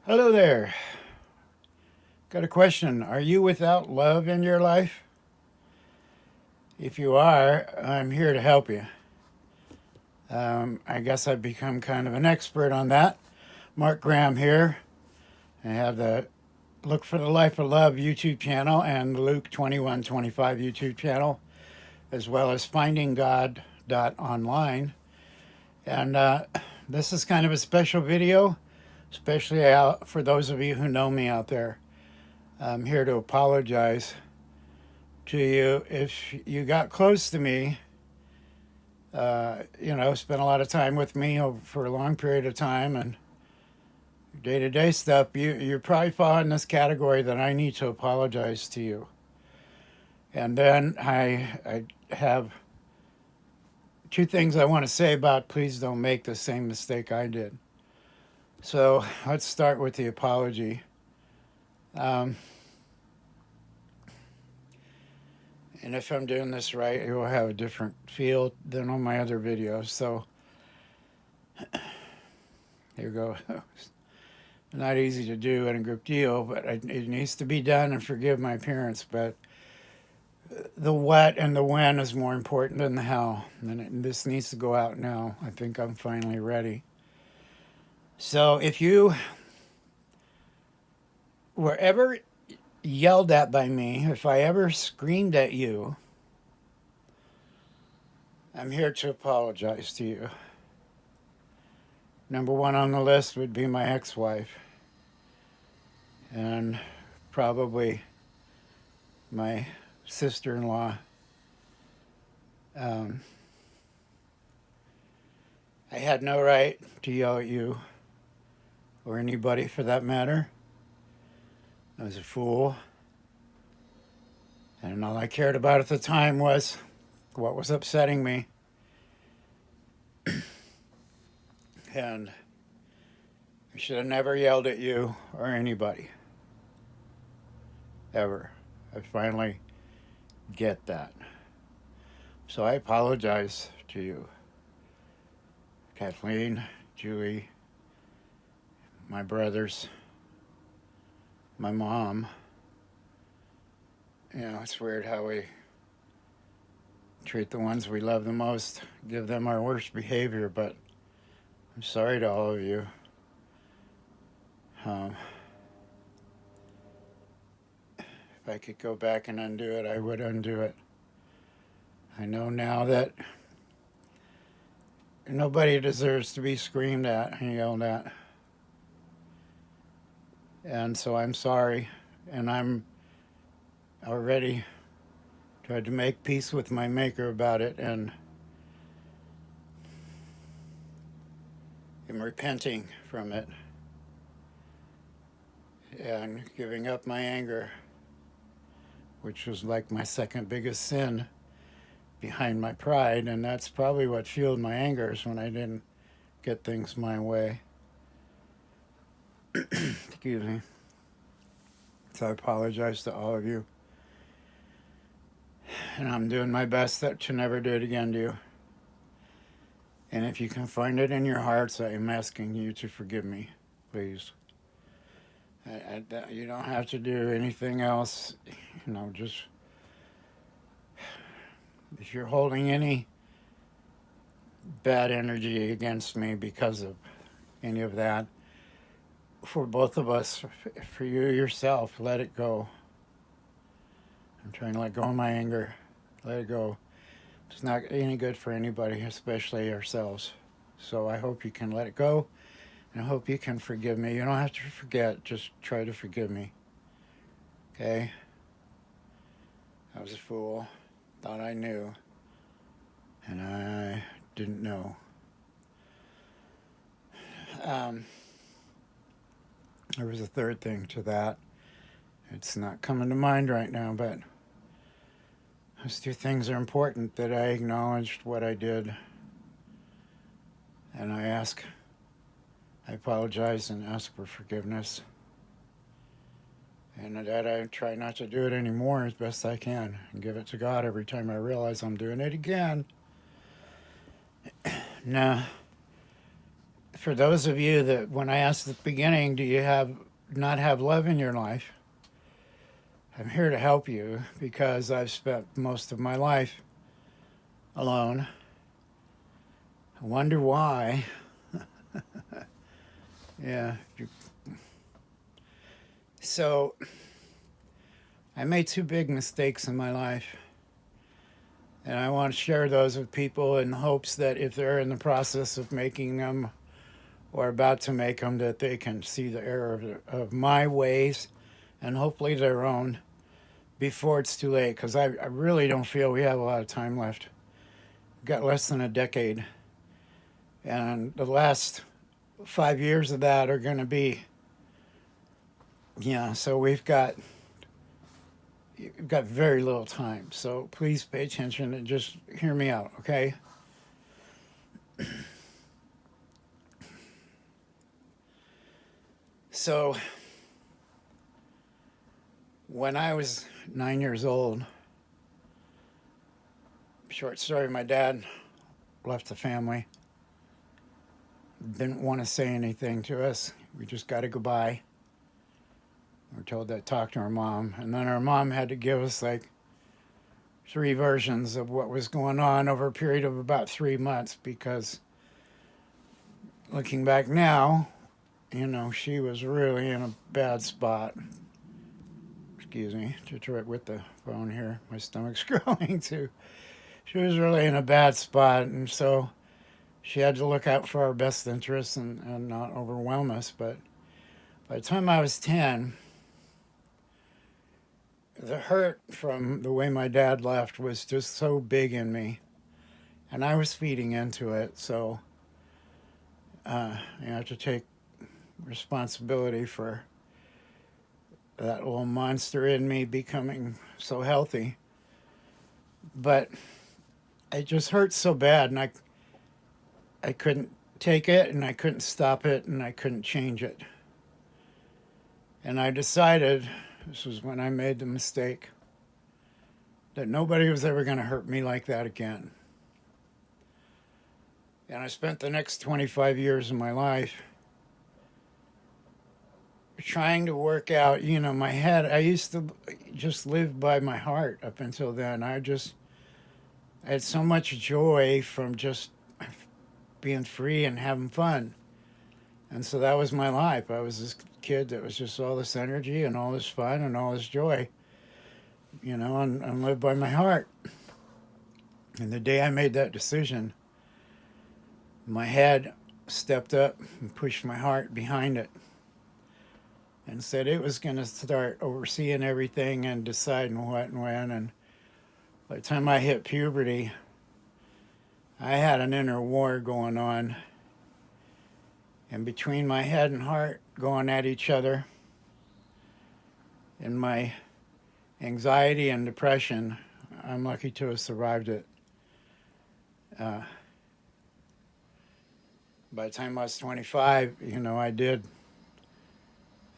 Hello there. Got a question. Are you without love in your life? If you are, I'm here to help you. I guess I've become kind of an expert on that. Mark Graham here. I have the Look for the Life of Love YouTube channel and the Luke 2125 YouTube channel, as well as Finding God online. And this is kind of a special video, especially for those of you who know me out there. I'm here to apologize to you if you got close to me, spent a lot of time with me for a long period of time and day to day stuff. You probably fall in this category that I need to apologize to you. And then I have two things I want to say about please don't make the same mistake I did. So let's start with the apology. Um, and if I'm doing this right, it will have a different feel than on my other videos. So here we go. Not easy to do in a group deal, but it needs to be done, and forgive my appearance. But the what and the when is more important than the how. And this needs to go out now. I think I'm finally ready. So if you were ever yelled at by me, if I ever screamed at you, I'm here to apologize to you. Number one on the list would be my ex-wife, and probably my sister-in-law. Um, I had no right to yell at you, or anybody for that matter. I was a fool. And all I cared about at the time was what was upsetting me. And I should have never yelled at you or anybody. Ever. I finally get that. So I apologize to you, Kathleen, Julie, my brothers, my mom. It's weird how we treat the ones we love the most, give them our worst behavior, but I'm sorry to all of you. If I could go back and undo it, I would undo it. I know now that nobody deserves to be screamed at and yelled at. And so I'm sorry, and I'm already tried to make peace with my maker about it, and am repenting from it and giving up my anger, which was like my second biggest sin behind my pride, and that's probably what fueled my anger, is when I didn't get things my way. Excuse me. So I apologize to all of you, and I'm doing my best to never do it again to you. And if you can find it in your hearts, I am asking you to forgive me, please. You don't have to do anything else. Just if you're holding any bad energy against me because of any of that, for both of us, for you yourself, let it go. I'm trying to let go of my anger. Let it go. It's not any good for anybody, especially ourselves. So I hope you can let it go, and I hope you can forgive me. You don't have to forget, just try to forgive me. Okay? I was a fool. Thought I knew. And I didn't know. There was a third thing to that. It's not coming to mind right now, but those two things are important, that I acknowledged what I did. And I apologize and ask for forgiveness. And that I try not to do it anymore as best I can, and give it to God every time I realize I'm doing it again. Now, for those of you that, when I asked at the beginning, do you have not have love in your life? I'm here to help you because I've spent most of my life alone. I wonder why. Yeah. So I made two big mistakes in my life. And I want to share those with people in hopes that if they're in the process of making them or about to make them, that they can see the error of my ways and hopefully their own before it's too late. Because I really don't feel we have a lot of time left. We've got less than a decade. And the last 5 years of that are going to be, so we've got very little time. So please pay attention and just hear me out, okay? So when I was 9 years old, short story, my dad left the family. Didn't want to say anything to us. We just got to go by. We're told that talk to our mom. And then our mom had to give us like 3 versions of what was going on over a period of about 3 months because looking back now, she was really in a bad spot. Excuse me, just right with the phone here. My stomach's growling too. She was really in a bad spot, and so she had to look out for our best interests and not overwhelm us. But by the time I was 10, the hurt from the way my dad left was just so big in me, and I was feeding into it. So you have to take responsibility for that little monster in me becoming so healthy. But it just hurt so bad, and I couldn't take it, and I couldn't stop it, and I couldn't change it. And I decided, this was when I made the mistake, that nobody was ever going to hurt me like that again. And I spent the next 25 years of my life trying to work out, my head. I used to just live by my heart up until then. I had so much joy from just being free and having fun. And so that was my life. I was this kid that was just all this energy and all this fun and all this joy, and lived by my heart. And the day I made that decision, my head stepped up and pushed my heart behind it and said it was going to start overseeing everything and deciding what and when. And by the time I hit puberty, I had an inner war going on. And between my head and heart going at each other, and my anxiety and depression, I'm lucky to have survived it. By the time I was 25,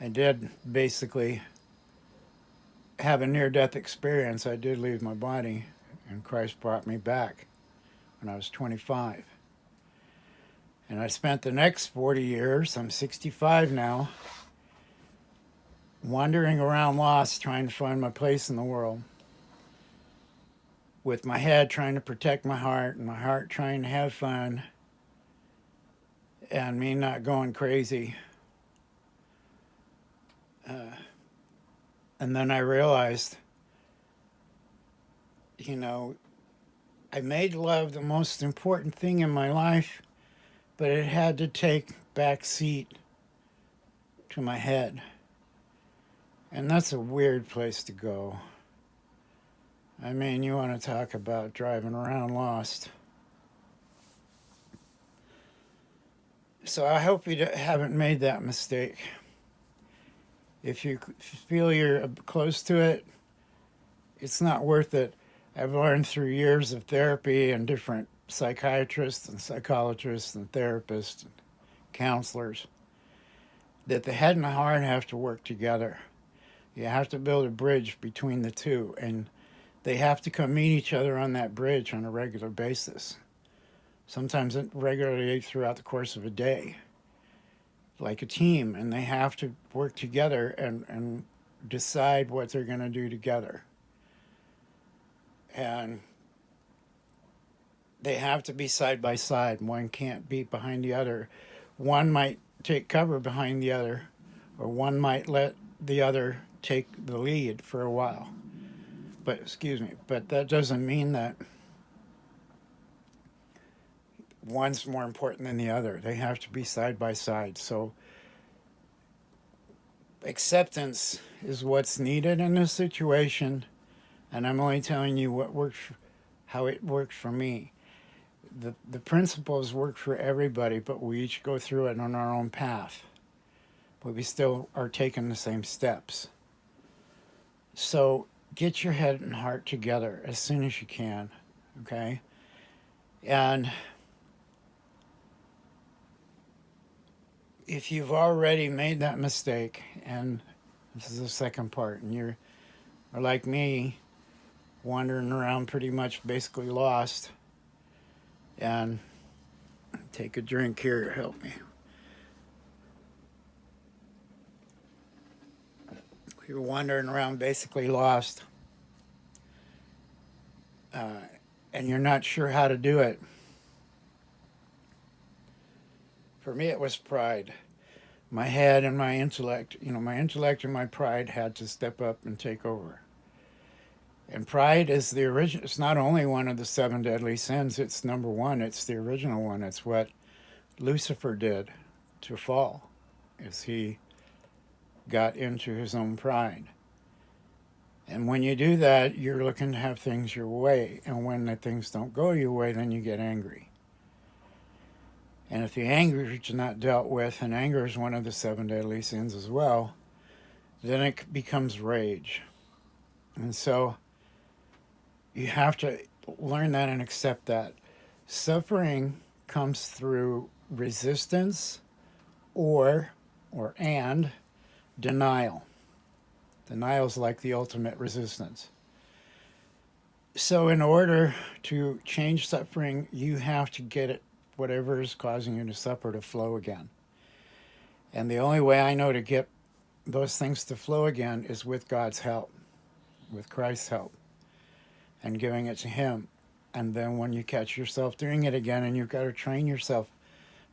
I did basically have a near-death experience. I did leave my body, and Christ brought me back when I was 25. And I spent the next 40 years, I'm 65 now, wandering around lost, trying to find my place in the world, with my head trying to protect my heart, and my heart trying to have fun, and me not going crazy. And then I realized, I made love the most important thing in my life, but it had to take back seat to my head. And that's a weird place to go. I mean, you want to talk about driving around lost. So I hope you haven't made that mistake. If you feel you're close to it, it's not worth it. I've learned through years of therapy and different psychiatrists and psychologists and therapists and counselors that the head and the heart have to work together. You have to build a bridge between the two, and they have to come meet each other on that bridge on a regular basis. Sometimes regularly throughout the course of a day. like a team, and they have to work together and decide what they're going to do together. And they have to be side by side. One can't be behind the other. One might take cover behind the other, or one might let the other take the lead for a while. But excuse me, but that doesn't mean that one's more important than the other. They have to be side by side. So acceptance is what's needed in this situation, and I'm only telling you what works, how it worked for me. The principles work for everybody, but we each go through it on our own path. But we still are taking the same steps. So get your head and heart together as soon as you can, okay? And if you've already made that mistake, and this is the second part, and you're or like me, wandering around pretty much basically lost, and take a drink here, help me. You're wandering around basically lost, and you're not sure how to do it. For me, it was pride. My head and my intellect, my intellect and my pride had to step up and take over. And pride is the original, it's not only one of the seven deadly sins, it's number one, it's the original one. It's what Lucifer did to fall, is he got into his own pride. And when you do that, you're looking to have things your way. And when the things don't go your way, then you get angry. And if the anger is not dealt with, and anger is one of the seven deadly sins as well, then it becomes rage. And so you have to learn that and accept that. Suffering comes through resistance and denial. Denial is like the ultimate resistance. So in order to change suffering, you have to get it, whatever is causing you to suffer, to flow again. And the only way I know to get those things to flow again is with God's help, with Christ's help, and giving it to Him. And then when you catch yourself doing it again, and you've got to train yourself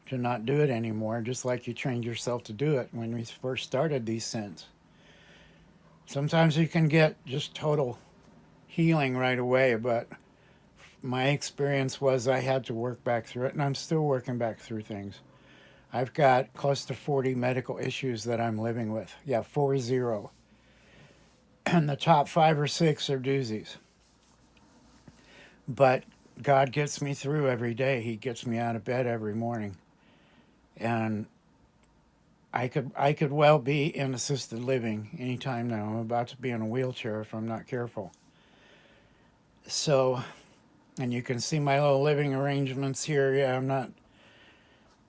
to not do it anymore, just like you trained yourself to do it when we first started these sins. Sometimes you can get just total healing right away, but my experience was I had to work back through it, and I'm still working back through things. I've got close to 40 medical issues that I'm living with. Yeah, 40. And the top 5 or 6 are doozies. But God gets me through every day. He gets me out of bed every morning. And I could well be in assisted living anytime now. I'm about to be in a wheelchair if I'm not careful. So, and you can see my little living arrangements here. Yeah, I'm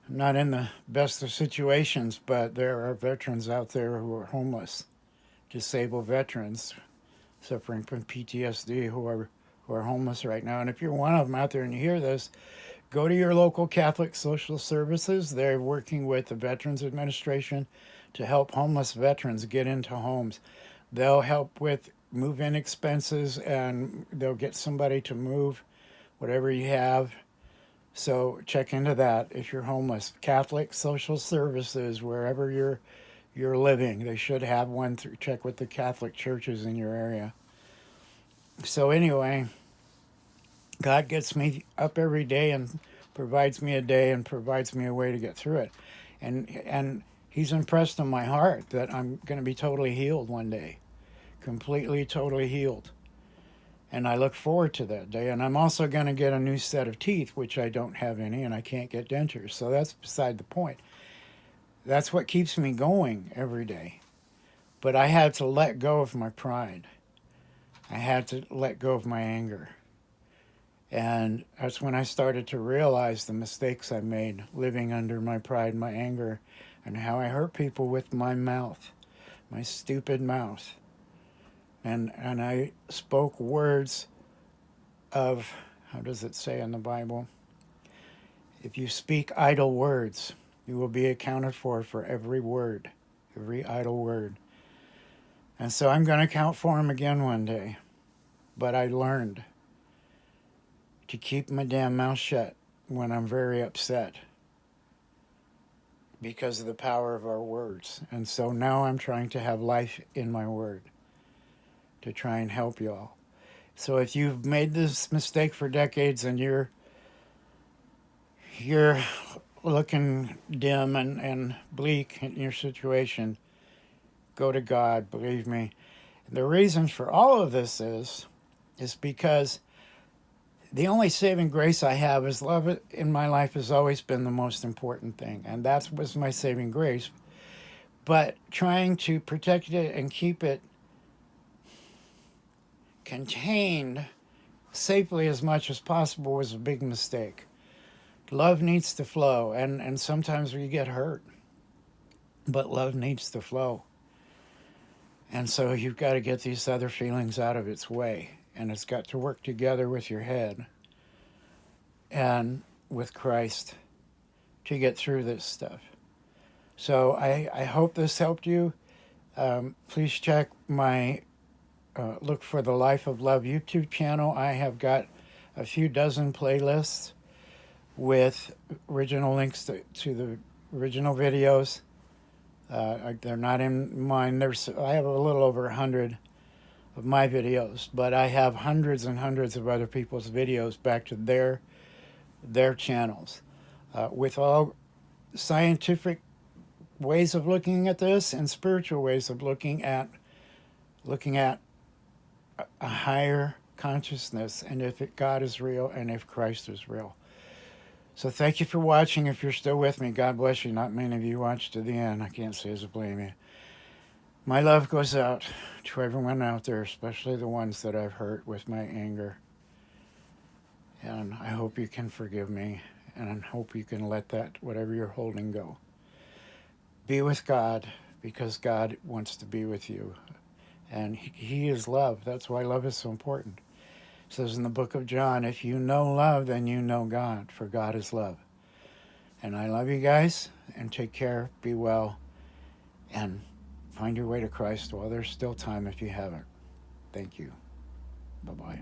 not in the best of situations, but there are veterans out there who are homeless, disabled veterans suffering from PTSD who are homeless right now. And if you're one of them out there and you hear this, go to your local Catholic Social Services. They're working with the Veterans Administration to help homeless veterans get into homes. They'll help with move-in expenses, and they'll get somebody to move whatever you have. So check into that if you're homeless. Catholic Social Services, wherever you're living, they should have one. Check with the Catholic churches in your area. So anyway, God gets me up every day and provides me a day and provides me a way to get through it. And He's impressed on my heart that I'm going to be totally healed one day. Completely, totally healed. And I look forward to that day. And I'm also going to get a new set of teeth, which I don't have any, and I can't get dentures. So that's beside the point. That's what keeps me going every day. But I had to let go of my pride. I had to let go of my anger. And that's when I started to realize the mistakes I made living under my pride, my anger, and how I hurt people with my mouth, my stupid mouth. And I spoke words of, how does it say in the Bible? If you speak idle words, You will be accounted for every word, every idle word. And so I'm going to count for them again one day. But I learned to keep my damn mouth shut when I'm very upset because of the power of our words. And so now I'm trying to have life in my word to try and help y'all. So if you've made this mistake for decades and you're looking dim and bleak in your situation, go to God, believe me. The reason for all of this is because the only saving grace I have is love in my life has always been the most important thing. And that was my saving grace. But trying to protect it and keep it contained safely as much as possible was a big mistake. Love needs to flow, and sometimes we get hurt, but love needs to flow. And so you've got to get these other feelings out of its way, and it's got to work together with your head and with Christ to get through this stuff. So I hope this helped you. Please check my look for the Life of Love YouTube channel. I have got a few dozen playlists with original links to the original videos. They're not in mine. I have a little over 100 of my videos, but I have hundreds and hundreds of other people's videos back to their channels with all scientific ways of looking at this and spiritual ways of looking at a higher consciousness, and if God is real and if Christ is real. So thank you for watching. If you're still with me, God bless you. Not many of you watched to the end. I can't say as a blame you. My love goes out to everyone out there, especially the ones that I've hurt with my anger. And I hope you can forgive me, and I hope you can let that, whatever you're holding, go. Be with God, because God wants to be with you. And He is love. That's why love is so important. It says in the book of John, if you know love, then you know God, for God is love. And I love you guys, and take care, be well, and find your way to Christ while there's still time if you haven't. Thank you. Bye-bye.